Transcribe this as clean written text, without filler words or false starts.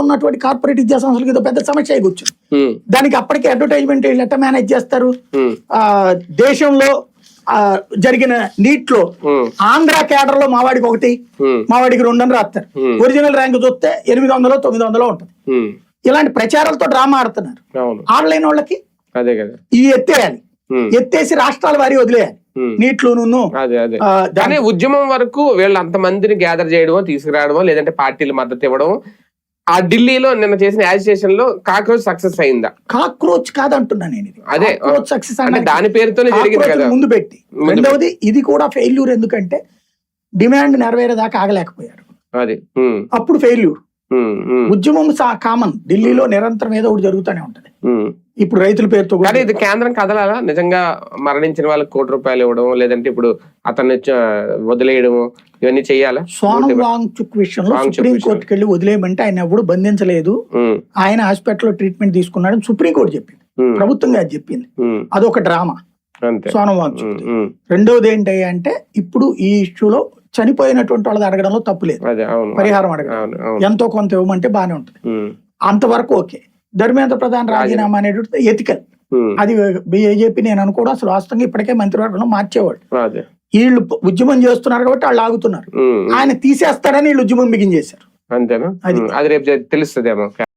ఉన్నటువంటి కార్పొరేట్ విద్యా సంస్థలకు ఏదో పెద్ద సమస్య కూర్చుంది. దానికి అప్పటికే అడ్వర్టైజ్మెంట్ ఎట్లా మేనేజ్ చేస్తారు? దేశంలో జరిగిన నీట్ లో ఆంధ్ర కేడర్ లో మావాడికి 1, మావాడికి 2 అని రాస్తారు. ఒరిజినల్ ర్యాంక్ చూస్తే 800, 900 ఉంటుంది. ఇలాంటి ప్రచారాలతో డ్రామా ఆడుతున్నారు. ఆన్లైన్ వాళ్ళకి ఇవి ఎత్తేయాలి, ఎత్తేసి రాష్ట్రాల వారి వదిలేయాలి. నీట్లోనూ కానీ ఉద్యమం వరకు వీళ్ళు అంతమందిని గ్యాదర్ చేయడమో, తీసుకురావడమో, లేదంటే పార్టీలు మద్దతు ఇవ్వడం, ఆ ఢిల్లీలో నిన్న చేసిన యాజిటేషన్ లో కాక్రోచ్ సక్సెస్ అయిందా? కాక్రోచ్ కాదంటున్నా నేను. అదే సక్సెస్ అంటే దాని పేరుతోనే జరిగింది కదా ముందు పెట్టి. రెండవది ఇది కూడా ఫెయిల్యూర్. ఎందుకంటే డిమాండ్ నెరవేరేదాకా ఆగలేకపోయారు, అది అప్పుడు ఫెయిల్యూర్. ఉద్యమం కామన్, ఢిల్లీలో నిరంతరం ఏదో ఒకటి జరుగుతూనే ఉంటది. ఇప్పుడు రైతుల పేరుతో కానీ ఇది కేంద్రం కదలాలా? నిజంగా మరణించిన వాళ్ళకి ₹1 ఇవ్వడం, లేదంటే ఇప్పుడు అతన్ని వదిలేయడము, ఇవన్నీ చెయ్యాలా? సోనం వాంగ్చుక్ విషయంలో సుప్రీంకోర్టుకి వెళ్ళి వదిలేయమంటే ఆయన ఎవడు బంధించలేదు, ఆయన హాస్పిటల్లో ట్రీట్మెంట్ తీసుకున్నాడని సుప్రీంకోర్టు చెప్పింది, ప్రభుత్వంగా అది చెప్పింది. అదొక డ్రామా సోనం వాంగ్చుక్. రెండవది ఏంటి అంటే ఇప్పుడు ఈ ఇష్యూలో చనిపోయినటువంటి వాళ్ళది అడగడంలో తప్పు లేదు, పరిహారం అడగడం ఎంతో కొంత ఇవ్వమంటే బానే ఉంటుంది, అంతవరకు ఓకే. ధర్మేంద్ర ప్రధాన్ రాజీనామా అనేటువంటి ఎథికల్, అది బీజేపీ నేను అనుకోవడం అసలు వాస్తవంగా ఇప్పటికే మంత్రివర్గంలో మార్చేవాడు. వీళ్ళు ఉద్యమం చేస్తున్నారు కాబట్టి వాళ్ళు ఆగుతున్నారు, ఆయన తీసేస్తాడని వీళ్ళు ఉద్యమం బిగిన్ చేశారు. అంతేనా? అది రేపు తెలుస్తుందేమో.